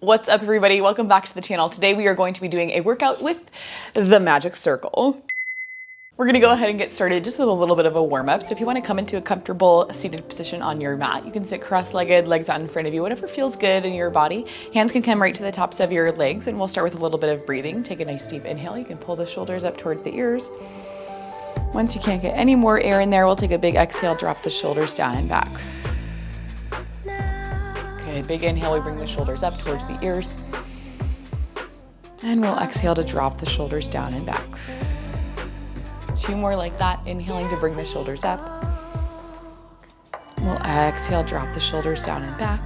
What's up, everybody? Welcome back to the channel. Today we are going to be doing a workout with the magic circle. We're gonna go ahead and get started just with a little bit of a warm-up. So if you wanna come into a comfortable seated position on your mat, you can sit cross-legged, legs out in front of you, whatever feels good in your body. Hands can come right to the tops of your legs, and we'll start with a little bit of breathing. Take a nice deep inhale. You can pull the shoulders up towards the ears. Once you can't get any more air in there, we'll take a big exhale, drop the shoulders down and back. Good, big inhale, we bring the shoulders up towards the ears. And we'll exhale to drop the shoulders down and back. Two more like that, inhaling to bring the shoulders up. We'll exhale, drop the shoulders down and back.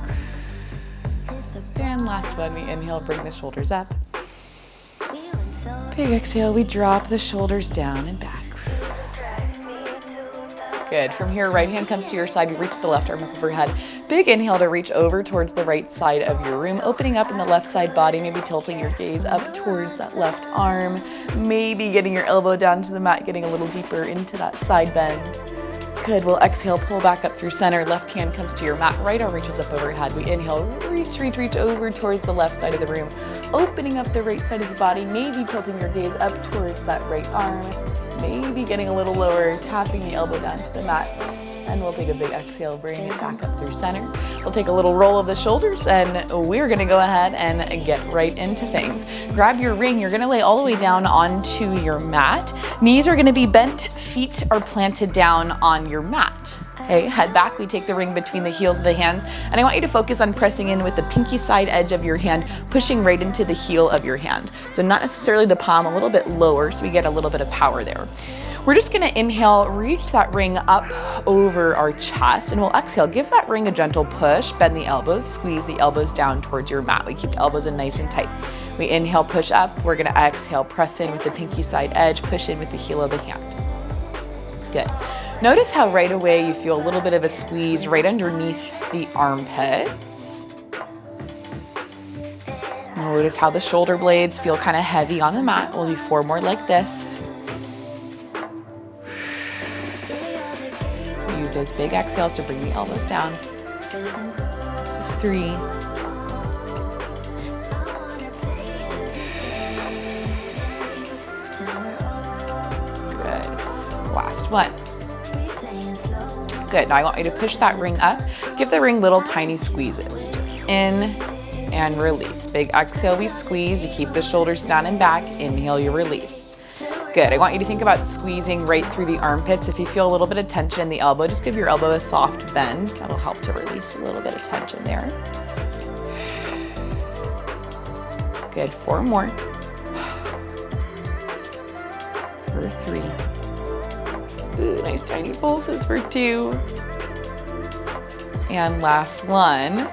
And last one, we inhale, bring the shoulders up. Big exhale, we drop the shoulders down and back. Good. From here, right hand comes to your side. You reach the left arm up overhead. Big inhale to reach over towards the right side of your room, opening up in the left side body, maybe tilting your gaze up towards that left arm, maybe getting your elbow down to the mat, getting a little deeper into that side bend. Good. We'll exhale, pull back up through center. Left hand comes to your mat. Right arm reaches up overhead. We inhale, reach over towards the left side of the room, opening up the right side of the body, maybe tilting your gaze up towards that right arm. Maybe getting a little lower, tapping the elbow down to the mat. And we'll take a big exhale, bring it back up through center. We'll take a little roll of the shoulders, and we're gonna go ahead and get right into things. Grab your ring. You're gonna lay all the way down onto your mat. Knees are gonna be bent, feet are planted down on your mat. Okay, head back, we take the ring between the heels of the hands, and I want you to focus on pressing in with the pinky side edge of your hand, pushing right into the heel of your hand. So not necessarily the palm, a little bit lower, so we get a little bit of power there. We're just gonna inhale, reach that ring up over our chest, and we'll exhale, give that ring a gentle push, bend the elbows, squeeze the elbows down towards your mat. We keep the elbows in nice and tight. We inhale, push up, we're gonna exhale, press in with the pinky side edge, push in with the heel of the hand. Good. Notice how right away you feel a little bit of a squeeze right underneath the armpits. Notice how the shoulder blades feel kind of heavy on the mat. We'll do 4 more like this. Use those big exhales to bring the elbows down. This is 3. Good. Last one. Good. Now I want you to push that ring up. Give the ring little tiny squeezes. Just in and release. Big exhale, we squeeze. You keep the shoulders down and back. Inhale, you release. Good. I want you to think about squeezing right through the armpits. If you feel a little bit of tension in the elbow, just give your elbow a soft bend. That'll help to release a little bit of tension there. Good. 4 more. For 3. Ooh, nice tiny pulses for 2. And last one.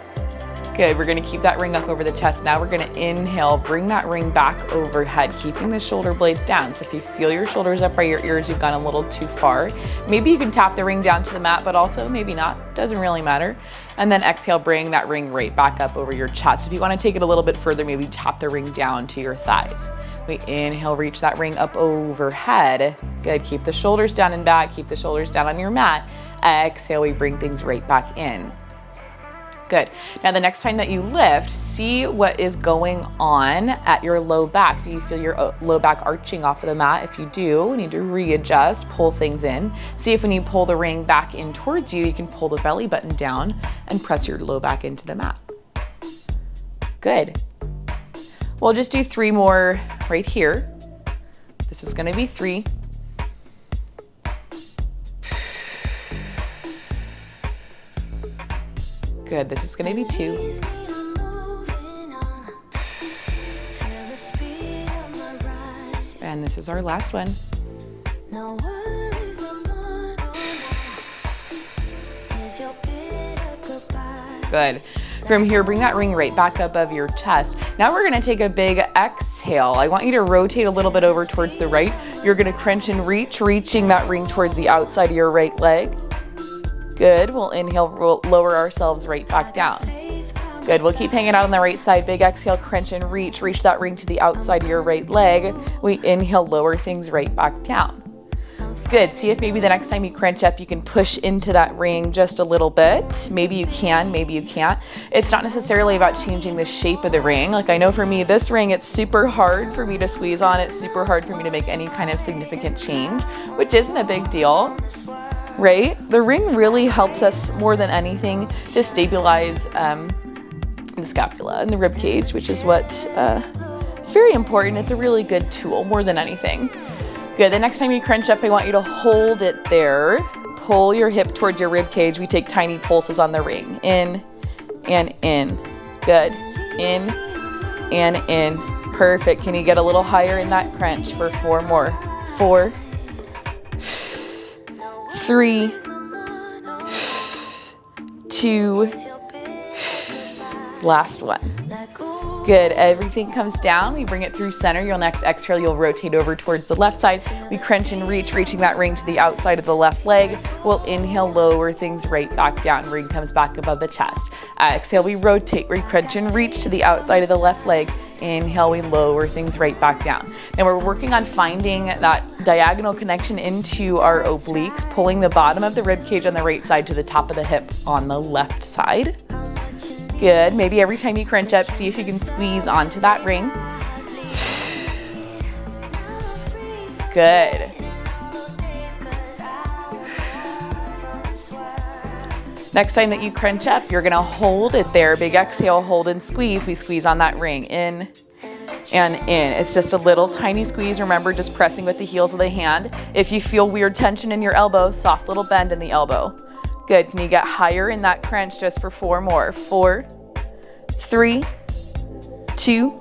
Good, we're gonna keep that ring up over the chest. Now we're gonna inhale, bring that ring back overhead, keeping the shoulder blades down. So if you feel your shoulders up by your ears, you've gone a little too far. Maybe you can tap the ring down to the mat, but also maybe not, doesn't really matter. And then exhale, bring that ring right back up over your chest. If you wanna take it a little bit further, maybe tap the ring down to your thighs. We inhale, reach that ring up overhead. Good, keep the shoulders down and back, keep the shoulders down on your mat. Exhale, we bring things right back in. Good. Now the next time that you lift, see what is going on at your low back. Do you feel your low back arching off of the mat? If you do, we need to readjust, pull things in. See if when you pull the ring back in towards you, you can pull the belly button down and press your low back into the mat. Good. We'll just do 3 more right here. This is gonna be 3. Good, this is gonna be 2. And this is our last one. Good. From here, bring that ring right back up above your chest. Now we're gonna take a big exhale. I want you to rotate a little bit over towards the right. You're gonna crunch and reach, reaching that ring towards the outside of your right leg. Good, we'll inhale, we'll lower ourselves right back down. Good, we'll keep hanging out on the right side. Big exhale, crunch and reach that ring to the outside of your right leg. We inhale, lower things right back down. Good. See if maybe the next time you crunch up, you can push into that ring just a little bit. Maybe you can, maybe you can't. It's not necessarily about changing the shape of the ring. Like I know for me, this ring, it's super hard for me to squeeze on. It's super hard for me to make any kind of significant change, which isn't a big deal, right? The ring really helps us more than anything to stabilize the scapula and the rib cage, which is what is very important. It's a really good tool more than anything. Good. The next time you crunch up, I want you to hold it there. Pull your hip towards your rib cage. We take tiny pulses on the ring. In and in. Good. In and in. Perfect. Can you get a little higher in that crunch for 4 more? 4, 3, 2, last one. Good. Everything comes down. We bring it through center. You'll next exhale. You'll rotate over towards the left side. We crunch and reach, reaching that ring to the outside of the left leg. We'll inhale, lower things right back down. Ring comes back above the chest. Exhale, we rotate. We crunch and reach to the outside of the left leg. Inhale, we lower things right back down. Now we're working on finding that diagonal connection into our obliques, pulling the bottom of the rib cage on the right side to the top of the hip on the left side. Good. Maybe every time you crunch up, see if you can squeeze onto that ring. Good. Next time that you crunch up, you're gonna hold it there. Big exhale, hold and squeeze. We squeeze on that ring. In and in. It's just a little tiny squeeze. Remember, just pressing with the heels of the hand. If you feel weird tension in your elbow, soft little bend in the elbow. Good. Can you get higher in that crunch just for 4 more? 4, 3, 2,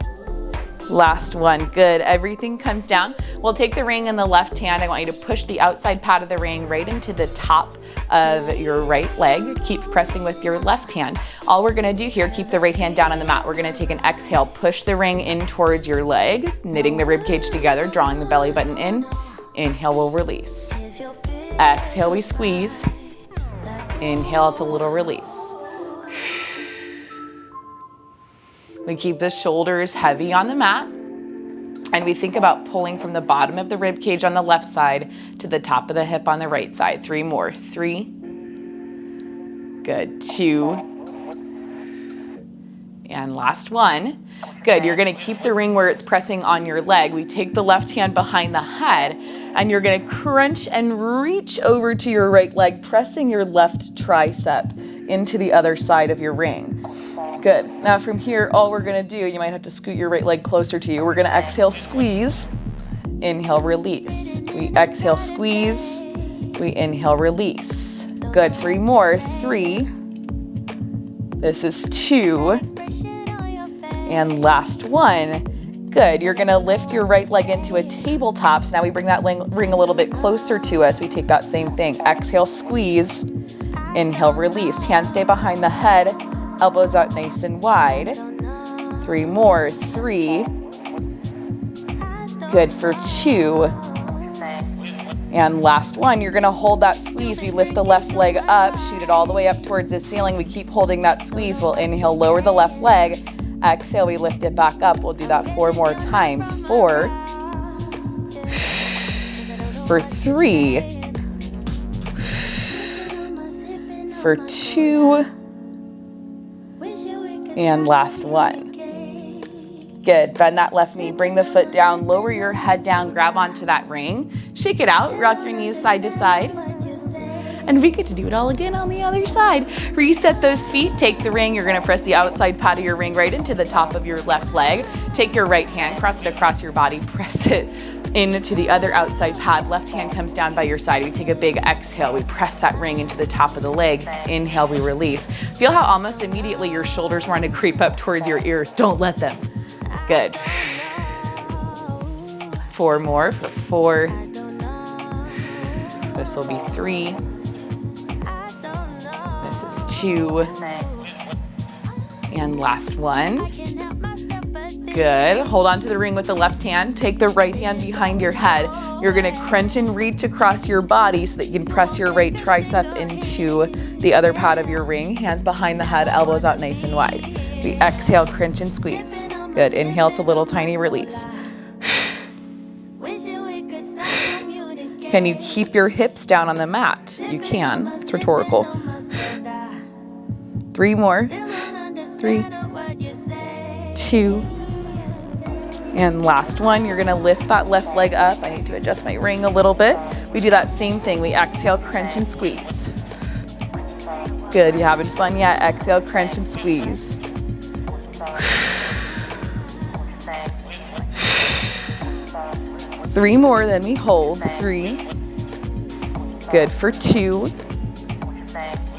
last one. Good. Everything comes down. We'll take the ring in the left hand. I want you to push the outside pad of the ring right into the top of your right leg. Keep pressing with your left hand. All we're gonna do here, keep the right hand down on the mat. We're gonna take an exhale, push the ring in towards your leg, knitting the rib cage together, drawing the belly button in. Inhale, we'll release. Exhale, we squeeze. Inhale, it's a little release. We keep the shoulders heavy on the mat, and we think about pulling from the bottom of the rib cage on the left side to the top of the hip on the right side. 3 more. 3. Good. 2. And last one. Good. You're going to keep the ring where it's pressing on your leg. We take the left hand behind the head, and you're going to crunch and reach over to your right leg, pressing your left tricep into the other side of your ring. Good. Now from here, all we're gonna do, you might have to scoot your right leg closer to you. We're gonna exhale, squeeze, inhale, release. We exhale, squeeze, we inhale, release. Good. 3 more. 3. This is 2. And last one. Good. You're gonna lift your right leg into a tabletop. So now we bring that ring a little bit closer to us. We take that same thing. Exhale, squeeze, inhale, release. Hands stay behind the head. Elbows out nice and wide. 3 more. 3. Good for 2. And last one, you're gonna hold that squeeze. We lift the left leg up, shoot it all the way up towards the ceiling. We keep holding that squeeze. We'll inhale, lower the left leg. Exhale, we lift it back up. We'll do that 4 more times. 4. For 3. For 2. And last one. Good. Bend that left knee, bring the foot down, lower your head down, grab onto that ring, shake it out, rock your knees side to side. And we get to do it all again on the other side. Reset those feet, take the ring, you're gonna press the outside pad of your ring right into the top of your left leg. Take your right hand, cross it across your body, press it into the other outside pad. Left hand comes down by your side. We take a big exhale. We press that ring into the top of the leg. Inhale, we release. Feel how almost immediately your shoulders want to creep up towards your ears. Don't let them. Good. 4 more for 4. This will be 3. This is 2. And last one. Good. Hold on to the ring with the left hand. Take the right hand behind your head. You're going to crunch and reach across your body so that you can press your right tricep into the other pad of your ring. Hands behind the head, elbows out nice and wide. We exhale, crunch and squeeze. Good. Inhale to little tiny release. Can you keep your hips down on the mat? You can. It's rhetorical. 3 more. 3, 2, and last one. You're gonna lift that left leg up. I need to adjust my ring a little bit. We do that same thing. We exhale, crunch and squeeze. Good, you having fun yet? Exhale, crunch and squeeze. 3 more, then we hold. 3. Good for 2.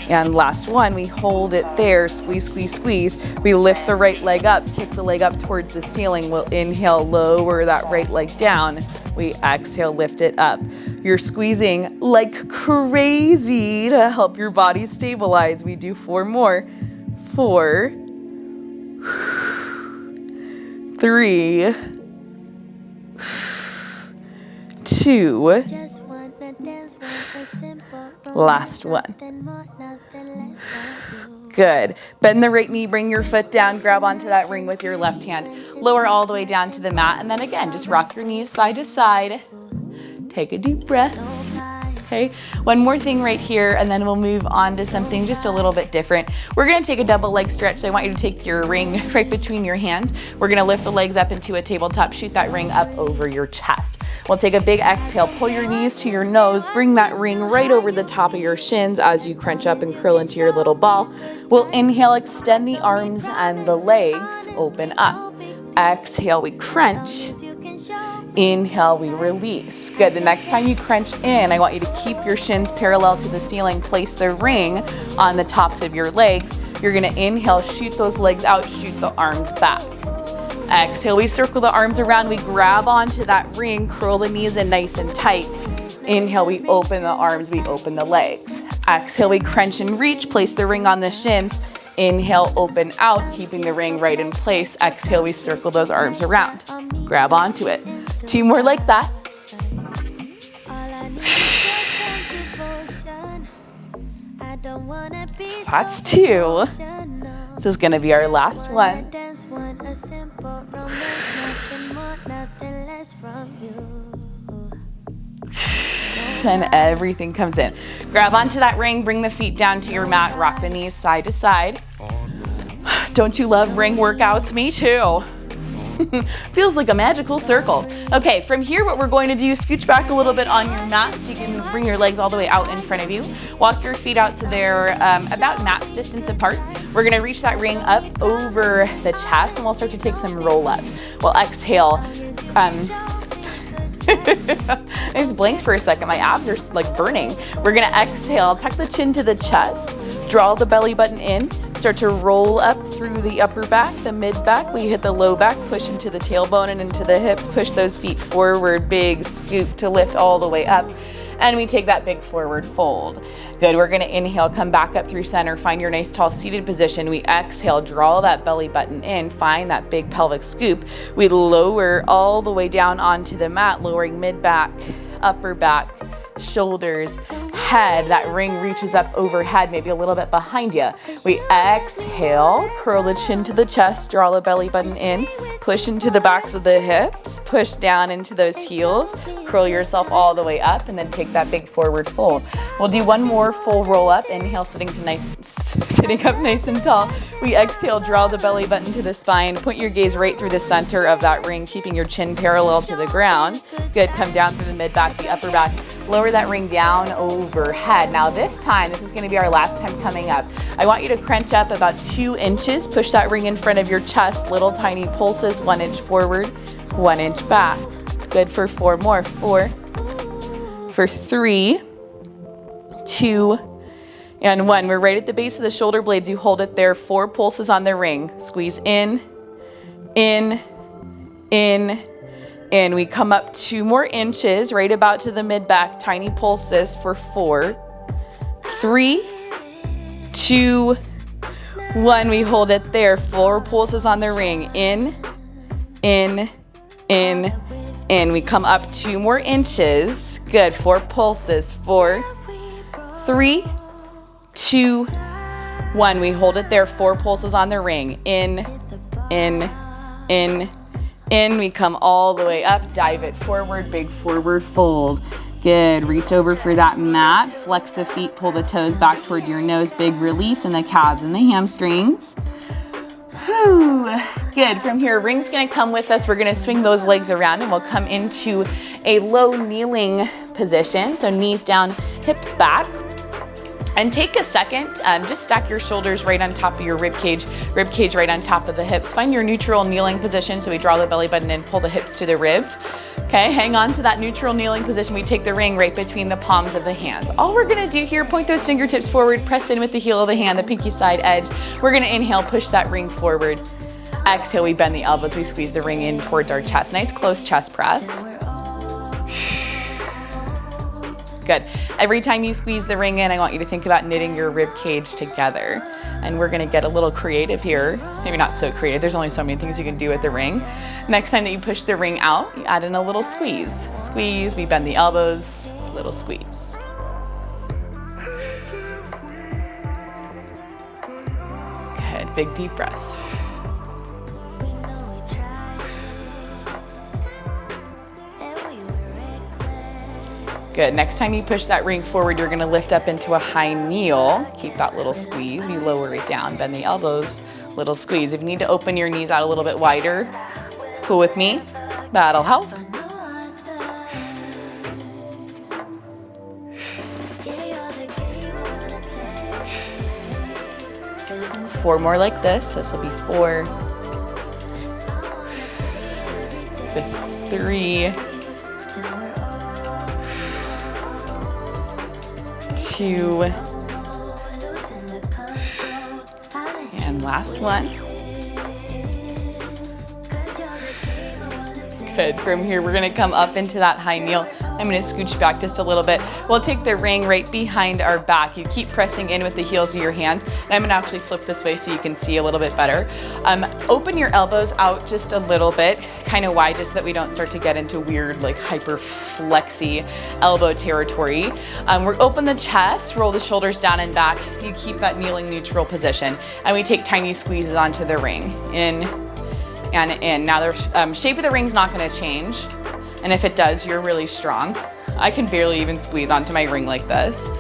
And last one, we hold it there, squeeze, squeeze, squeeze. We lift the right leg up, kick the leg up towards the ceiling. We'll inhale, lower that right leg down. We exhale, lift it up. You're squeezing like crazy to help your body stabilize. We do 4 more. 4, 3, 2, last one. Good. Bend the right knee, bring your foot down, grab onto that ring with your left hand. Lower all the way down to the mat, and then again, just rock your knees side to side. Take a deep breath. Okay, one more thing right here, and then we'll move on to something just a little bit different. We're gonna take a double leg stretch, so I want you to take your ring right between your hands. We're gonna lift the legs up into a tabletop, shoot that ring up over your chest. We'll take a big exhale, pull your knees to your nose, bring that ring right over the top of your shins as you crunch up and curl into your little ball. We'll inhale, extend the arms and the legs, open up. Exhale, we crunch. Inhale, we release. Good. The next time you crunch in, I want you to keep your shins parallel to the ceiling. Place the ring on the tops of your legs. You're going to inhale, shoot those legs out, shoot the arms back. Exhale, we circle the arms around. We grab onto that ring, curl the knees in nice and tight. Inhale, we open the arms, we open the legs. Exhale, we crunch and reach. Place the ring on the shins. Inhale, open out, keeping the ring right in place. Exhale, we circle those arms around. Grab onto it. 2 more like that. So that's 2. This is going to be our last one. And everything comes in. Grab onto that ring, bring the feet down to your mat, rock the knees side to side. Don't you love ring workouts? Me too. Feels like a magical circle. Okay, from here what we're going to do is scooch back a little bit on your mat so you can bring your legs all the way out in front of you. Walk your feet out so they're about mat's distance apart. We're gonna reach that ring up over the chest and we'll start to take some roll-ups. We'll exhale. I just blinked for a second. My abs are like burning. We're gonna exhale, tuck the chin to the chest, draw the belly button in, start to roll up through the upper back, the mid back. We hit the low back, push into the tailbone and into the hips, push those feet forward, big scoop to lift all the way up. And we take that big forward fold. Good, we're gonna inhale, come back up through center, find your nice tall seated position. We exhale, draw that belly button in, find that big pelvic scoop. We lower all the way down onto the mat, lowering mid back, upper back, shoulders, head. That ring reaches up overhead, maybe a little bit behind you. We exhale, curl the chin to the chest, draw the belly button in, push into the backs of the hips, push down into those heels, curl yourself all the way up, and then take that big forward fold. We'll do one more full roll up. Inhale, sitting up nice and tall. We exhale, draw the belly button to the spine, point your gaze right through the center of that ring, keeping your chin parallel to the ground. Good, come down through the mid back, the upper back, lower that ring down overhead. Now this is gonna be our last time coming up. I want you to crunch up about 2 inches, push that ring in front of your chest, little tiny pulses, 1 inch forward, 1 inch back. Good for 4 more. 4, for 3, 2, and 1. We're right at the base of the shoulder blades. You hold it there, 4 pulses on the ring. Squeeze in, in, in, and we come up 2 more inches, right about to the mid back, tiny pulses for 4, 3, 2, 1. We hold it there, 4 pulses on the ring. In, in, in, in. We come up 2 more inches. Good, 4 pulses. 4, 3, 2, 1. We hold it there, 4 pulses on the ring. In, in, in, in. We come all the way up, dive it forward, big forward fold. Good, reach over for that mat, flex the feet, pull the toes back toward your nose, big release in the calves and the hamstrings. Whew. Good, from here, ring's gonna come with us. We're gonna swing those legs around and we'll come into a low kneeling position. So knees down, hips back. And take a second, just stack your shoulders right on top of your rib cage right on top of the hips. Find your neutral kneeling position, so we draw the belly button in, pull the hips to the ribs. Okay, hang on to that neutral kneeling position. We take the ring right between the palms of the hands. All we're gonna do here, point those fingertips forward, press in with the heel of the hand, the pinky side edge. We're gonna inhale, push that ring forward. Exhale, we bend the elbows, we squeeze the ring in towards our chest. Nice close chest press. Good. Every time you squeeze the ring in, I want you to think about knitting your rib cage together. And we're gonna get a little creative here. Maybe not so creative, there's only so many things you can do with the ring. Next time that you push the ring out, you add in a little squeeze. Squeeze, we bend the elbows, little squeeze. Good, big deep breaths. Good, next time you push that ring forward, you're gonna lift up into a high kneel. Keep that little squeeze, we lower it down, bend the elbows, little squeeze. If you need to open your knees out a little bit wider, it's cool with me, that'll help. Four more like this, this will be 4. This is 3. 2, and last one. Good, from here we're gonna come up into that high kneel. I'm gonna scooch back just a little bit. We'll take the ring right behind our back. You keep pressing in with the heels of your hands. And I'm gonna actually flip this way so you can see a little bit better. Open your elbows out just a little bit, kind of wide, just so that we don't start to get into weird, like hyper flexy elbow territory. We're open the chest, roll the shoulders down and back. You keep that kneeling neutral position. And we take tiny squeezes onto the ring. In and in. Now the shape of the ring's not gonna change. And if it does, you're really strong. I can barely even squeeze onto my ring like this,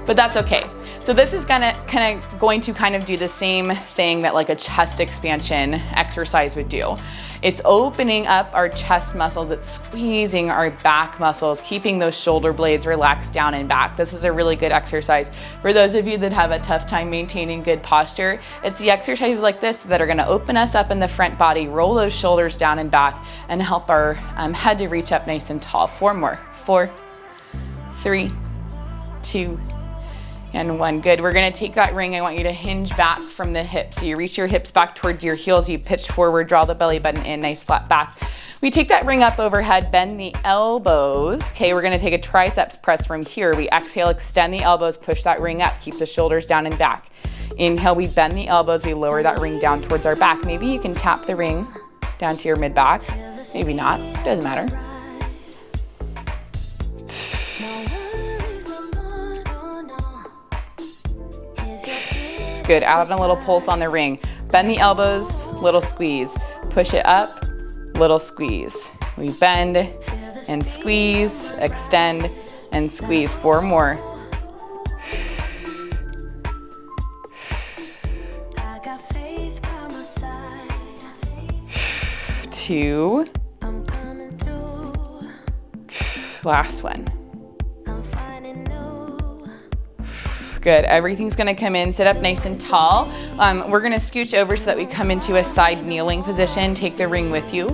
but that's okay. So this is going to kind of do the same thing that like a chest expansion exercise would do. It's opening up our chest muscles, it's squeezing our back muscles, keeping those shoulder blades relaxed down and back. This is a really good exercise. For those of you that have a tough time maintaining good posture, it's the exercises like this that are gonna open us up in the front body, roll those shoulders down and back, and help our head to reach up nice and tall. 4 more. 4, 3, 2, and 1. Good. We're gonna take that ring. I want you to hinge back from the hips. So you reach your hips back towards your heels, you pitch forward, draw the belly button in, nice flat back. We take that ring up overhead, bend the elbows. Okay, we're gonna take a triceps press from here. We exhale, extend the elbows, push that ring up, keep the shoulders down and back. Inhale, we bend the elbows, we lower that ring down towards our back. Maybe you can tap the ring down to your mid-back. Maybe not, doesn't matter. Good, add a little pulse on the ring. Bend the elbows, little squeeze. Push it up, little squeeze. We bend and squeeze, extend and squeeze. 4 more. 2. Last one. Good, everything's gonna come in, sit up nice and tall. We're gonna scooch over so that we come into a side kneeling position. Take the ring with you.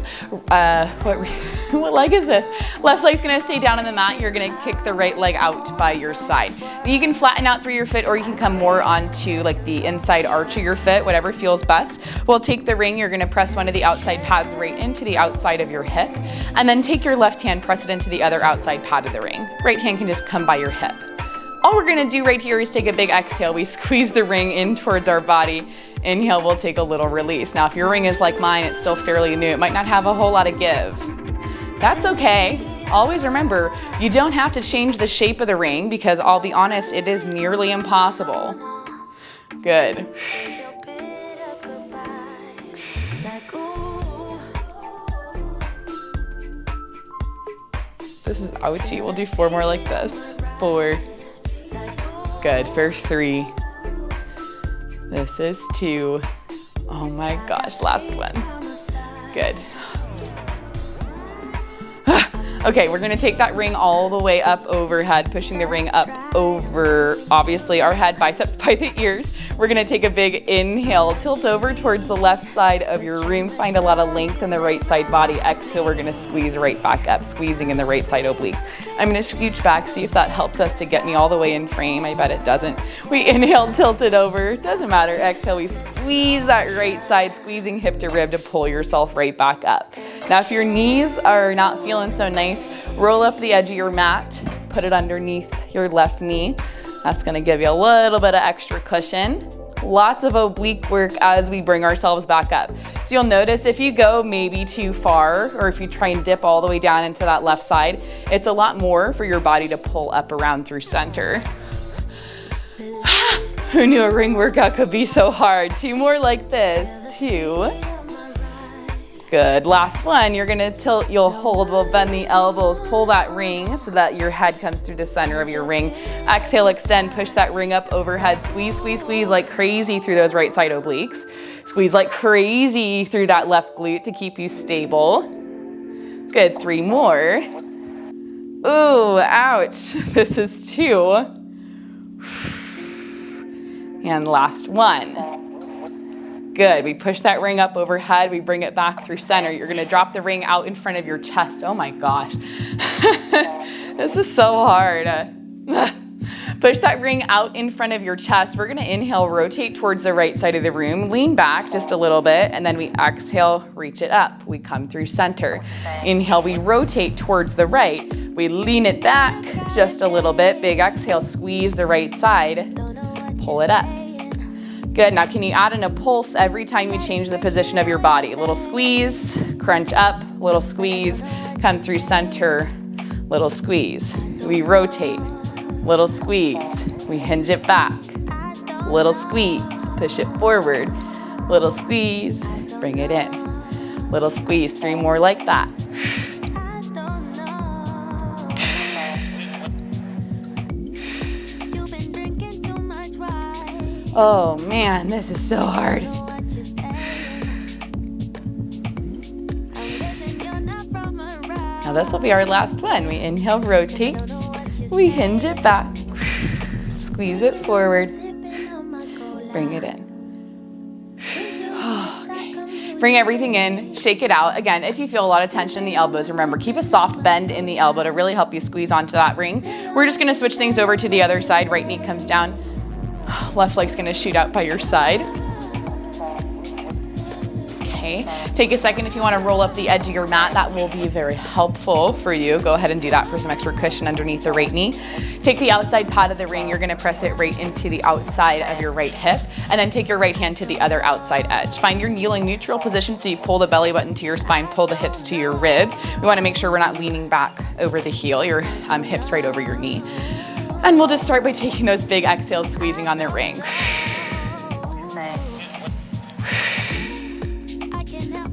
What leg is this? Left leg's gonna stay down on the mat. You're gonna kick the right leg out by your side. You can flatten out through your foot, or you can come more onto like the inside arch of your foot, whatever feels best. We'll take the ring, you're gonna press one of the outside pads right into the outside of your hip, and then take your left hand, press it into the other outside pad of the ring. Right hand can just come by your hip. All we're gonna do right here is take a big exhale. We squeeze the ring in towards our body. Inhale, we'll take a little release. Now, if your ring is like mine, it's still fairly new. It might not have a whole lot of give. That's okay. Always remember, you don't have to change the shape of the ring because I'll be honest, it is nearly impossible. Good. This is ouchie. We'll do 4 more like this. 4. Good, for 3. This is 2. Oh my gosh, last one. Good. Okay, we're gonna take that ring all the way up overhead, pushing the ring up over, obviously, our head, biceps by the ears. We're gonna take a big inhale, tilt over towards the left side of your room, find a lot of length in the right side body. Exhale, we're gonna squeeze right back up, squeezing in the right side obliques. I'm gonna scooch back, see if that helps us to get me all the way in frame. I bet it doesn't. We inhale, tilt it over, doesn't matter. Exhale, we squeeze that right side, squeezing hip to rib to pull yourself right back up. Now, if your knees are not feeling so nice, roll up the edge of your mat, put it underneath your left knee. That's gonna give you a little bit of extra cushion. Lots of oblique work as we bring ourselves back up. So you'll notice if you go maybe too far, or if you try and dip all the way down into that left side, it's a lot more for your body to pull up around through center. Who knew a ring workout could be so hard? 2 more like this, 2. Good, last one, you're gonna tilt, you'll hold, we'll bend the elbows, pull that ring so that your head comes through the center of your ring. Exhale, extend, push that ring up overhead, squeeze, squeeze, squeeze like crazy through those right side obliques. Squeeze like crazy through that left glute to keep you stable. Good, 3 more. Ooh, ouch, this is 2. And last one. Good, we push that ring up overhead, we bring it back through center. You're gonna drop the ring out in front of your chest. Oh my gosh. This is so hard. Push that ring out in front of your chest. We're gonna inhale, rotate towards the right side of the room, lean back just a little bit, and then we exhale, reach it up. We come through center. Inhale, we rotate towards the right. We lean it back just a little bit. Big exhale, squeeze the right side, pull it up. Good, now can you add in a pulse every time you change the position of your body? A little squeeze, crunch up, little squeeze, come through center, little squeeze. We rotate, little squeeze, we hinge it back, little squeeze, push it forward, little squeeze, bring it in, little squeeze, 3 more like that. Oh man, this is so hard. Now this will be our last one. We inhale, rotate, we hinge it back, squeeze it forward, bring it in. Okay. Bring everything in, shake it out. Again, if you feel a lot of tension in the elbows, remember, keep a soft bend in the elbow to really help you squeeze onto that ring. We're just gonna switch things over to the other side. Right knee comes down. Left leg's gonna shoot out by your side. Okay, take a second if you wanna roll up the edge of your mat. That will be very helpful for you. Go ahead and do that for some extra cushion underneath the right knee. Take the outside pad of the ring. You're gonna press it right into the outside of your right hip, and then take your right hand to the other outside edge. Find your kneeling neutral position so you pull the belly button to your spine, pull the hips to your ribs. We wanna make sure we're not leaning back over the heel, your hips right over your knee. And we'll just start by taking those big exhales, squeezing on the ring.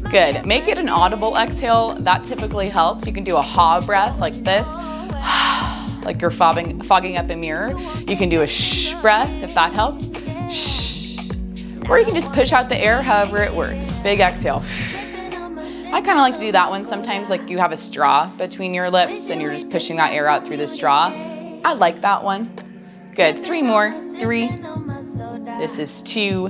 Good, make it an audible exhale. That typically helps. You can do a ha breath like this, like you're fogging up a mirror. You can do a shh breath if that helps. Shh. Or you can just push out the air, however it works. Big exhale. I kind of like to do that one sometimes, like you have a straw between your lips and you're just pushing that air out through the straw. I like that one. Good, 3 more, 3. This is 2.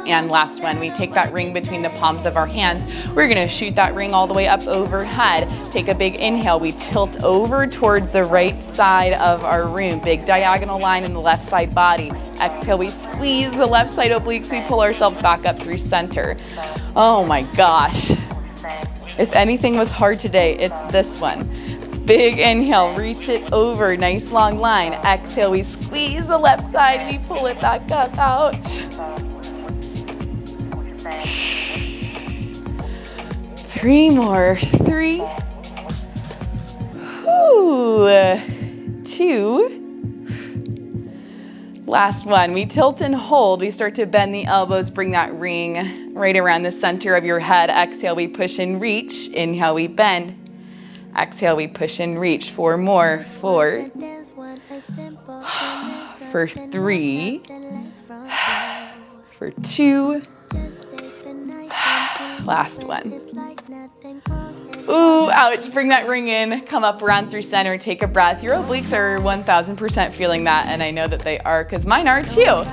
And last one, we take that ring between the palms of our hands. We're gonna shoot that ring all the way up overhead. Take a big inhale, we tilt over towards the right side of our room. Big diagonal line in the left side body. Exhale, we squeeze the left side obliques, we pull ourselves back up through center. Oh my gosh. If anything was hard today, it's this one. Big inhale, reach it over, nice long line. Exhale, we squeeze the left side, we pull it back up, out. 3 more, 3. Ooh, 2. Last one, we tilt and hold. We start to bend the elbows, bring that ring right around the center of your head. Exhale, we push and reach. Inhale, we bend. Exhale, we push and reach. 4 more. 4. For 3. For 2. Last one. Ooh, ouch. Bring that ring in. Come up, round through center. Take a breath. Your obliques are 1000% feeling that, and I know that they are because mine are too.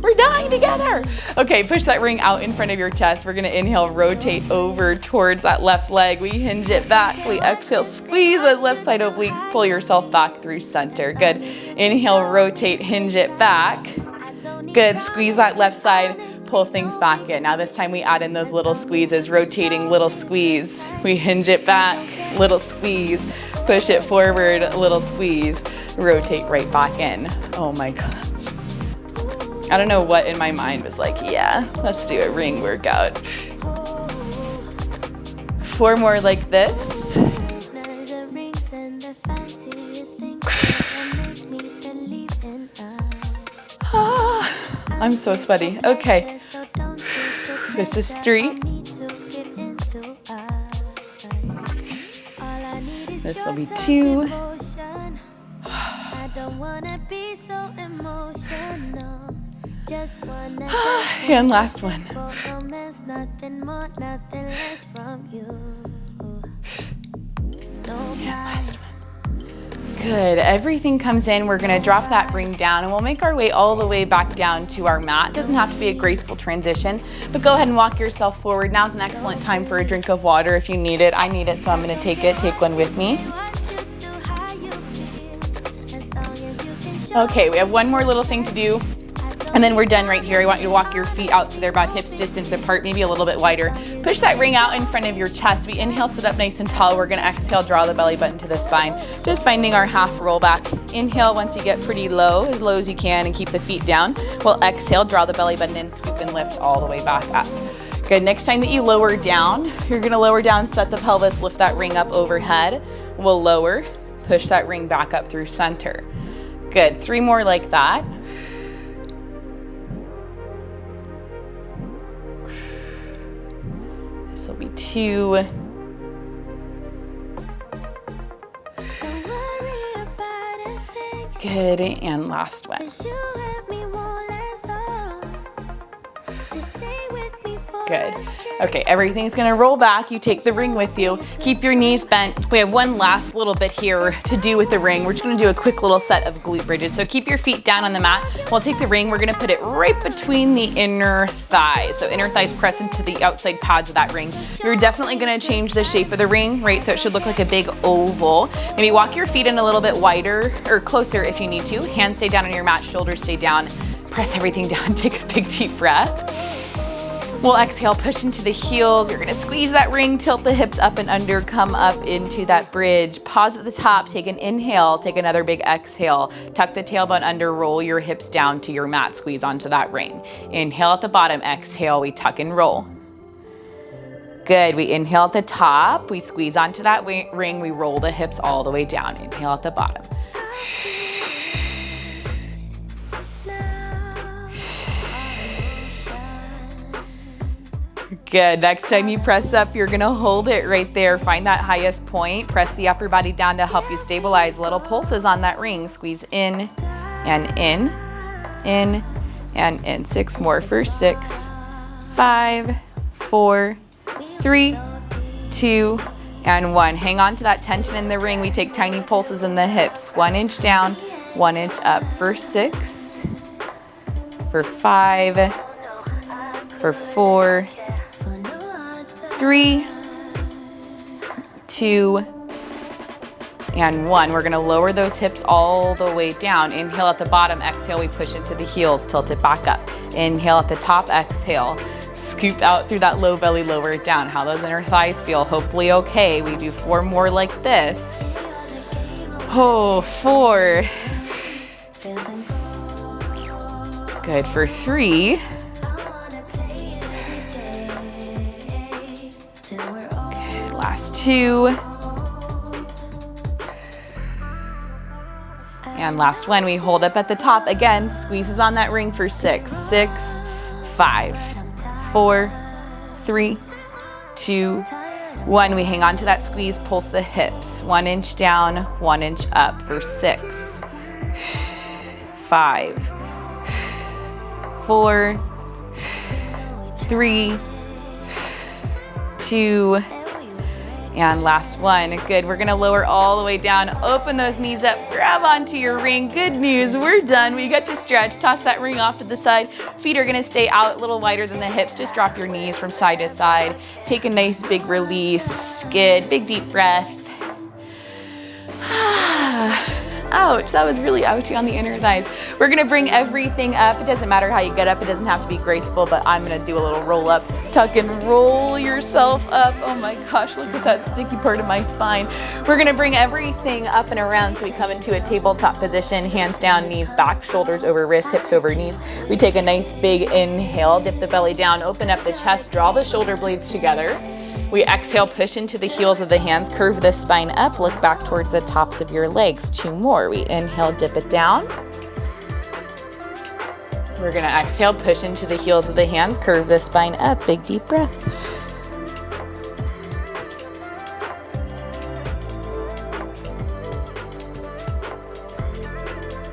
We're dying together. Okay, push that ring out in front of your chest. We're gonna inhale, rotate over towards that left leg. We hinge it back. We exhale, squeeze the left side obliques, pull yourself back through center. Good. Inhale, rotate, hinge it back. Good. Squeeze that left side, pull things back in. Now this time we add in those little squeezes, rotating, little squeeze. We hinge it back, little squeeze. Push it forward, little squeeze. Rotate right back in. Oh my God. I don't know what in my mind was like, yeah, let's do a ring workout. 4 more like this. I'm so sweaty. Okay. This is 3. This will be 2. And last one. Good. Everything comes in. We're going to drop that ring down and we'll make our way all the way back down to our mat. It doesn't have to be a graceful transition, but go ahead and walk yourself forward. Now's an excellent time for a drink of water if you need it. I need it, so I'm going to take it. Take one with me. Okay, we have one more little thing to do. And then we're done right here. I want you to walk your feet out so they're about hips distance apart, maybe a little bit wider. Push that ring out in front of your chest. We inhale, sit up nice and tall. We're gonna exhale, draw the belly button to the spine. Just finding our half roll back. Inhale once you get pretty low as you can, and keep the feet down. We'll exhale, draw the belly button in, scoop and lift all the way back up. Good, next time that you lower down, you're gonna lower down, set the pelvis, lift that ring up overhead. We'll lower, push that ring back up through center. Good, 3 more like that. This will be 2. Good, and last one. Good. Okay, everything's gonna roll back. You take the ring with you. Keep your knees bent. We have one last little bit here to do with the ring. We're just gonna do a quick little set of glute bridges. So keep your feet down on the mat. We'll take the ring. We're gonna put it right between the inner thighs. So inner thighs press into the outside pads of that ring. You're definitely gonna change the shape of the ring, right? So it should look like a big oval. Maybe walk your feet in a little bit wider or closer if you need to. Hands stay down on your mat, shoulders stay down. Press everything down, take a big deep breath. We'll exhale, push into the heels. You're gonna squeeze that ring, tilt the hips up and under, come up into that bridge. Pause at the top, take an inhale, take another big exhale. Tuck the tailbone under, roll your hips down to your mat, squeeze onto that ring. Inhale at the bottom, exhale, we tuck and roll. Good, we inhale at the top, we squeeze onto that ring, we roll the hips all the way down. Inhale at the bottom. Good, next time you press up, you're gonna hold it right there. Find that highest point, press the upper body down to help you stabilize. Little pulses on that ring. Squeeze in and in and in. 6 more for 6, 5, 4, 3, 2, and 1. Hang on to that tension in the ring. We take tiny pulses in the hips. 1 inch down, 1 inch up. For 6, for 5, for 4, 3, 2, and 1. We're gonna lower those hips all the way down. Inhale at the bottom, exhale, we push into the heels, tilt it back up. Inhale at the top, exhale. Scoop out through that low belly, lower it down. How those inner thighs feel, hopefully okay. We do 4 more like this. Oh, 4. Good, for 3. Last 2. And last 1, we hold up at the top. Again, squeezes on that ring for 6. 6, 5, 4, 3, 2, 1, we hang on to that squeeze, pulse the hips. 1 inch down, 1 inch up for 6, 5, 4, 3, 2, and last one. Good, we're gonna lower all the way down, open those knees up, grab onto your ring. Good news, we're done. We got to stretch, toss that ring off to the side. Feet are gonna stay out a little wider than the hips. Just drop your knees from side to side. Take a nice big release. Good, big deep breath. Ouch, that was really ouchy on the inner thighs. We're gonna bring everything up. It doesn't matter how you get up. It doesn't have to be graceful, but I'm gonna do a little roll up. Tuck and roll yourself up. Oh my gosh, look at that sticky part of my spine. We're gonna bring everything up and around so we come into a tabletop position, hands down, knees back, shoulders over wrists, hips over knees. We take a nice big inhale, dip the belly down, open up the chest, draw the shoulder blades together. We exhale, push into the heels of the hands, curve the spine up, look back towards the tops of your legs. 2 more. We inhale, dip it down. We're gonna exhale, push into the heels of the hands, curve the spine up, big deep breath.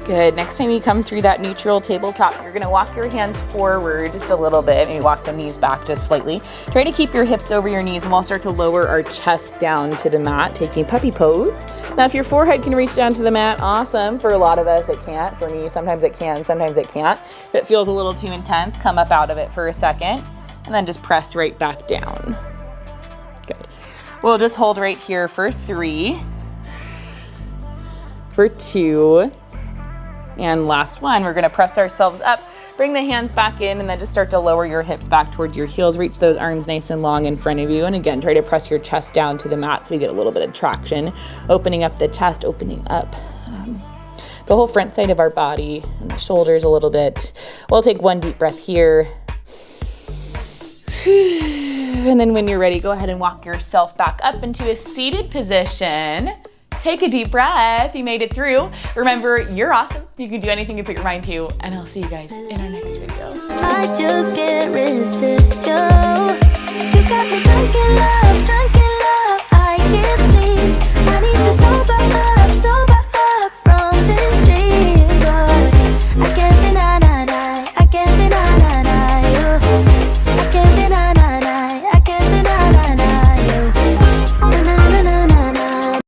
Good, next time you come through that neutral tabletop, you're gonna walk your hands forward just a little bit, maybe walk the knees back just slightly. Try to keep your hips over your knees and we'll start to lower our chest down to the mat, taking puppy pose. Now if your forehead can reach down to the mat, awesome. For a lot of us, it can't. For me, sometimes it can, sometimes it can't. If it feels a little too intense, come up out of it for a second and then just press right back down. Good. We'll just hold right here for 3, for 2, and last one. We're gonna press ourselves up, bring the hands back in, and then just start to lower your hips back toward your heels. Reach those arms nice and long in front of you. And again, try to press your chest down to the mat so we get a little bit of traction. Opening up the chest, opening up the whole front side of our body and the shoulders a little bit. We'll take 1 deep breath here. And then when you're ready, go ahead and walk yourself back up into a seated position. Take a deep breath. You made it through. Remember, you're awesome. You can do anything you put your mind to, and I'll see you guys in our next video. I just can't resist you. You got me thinking like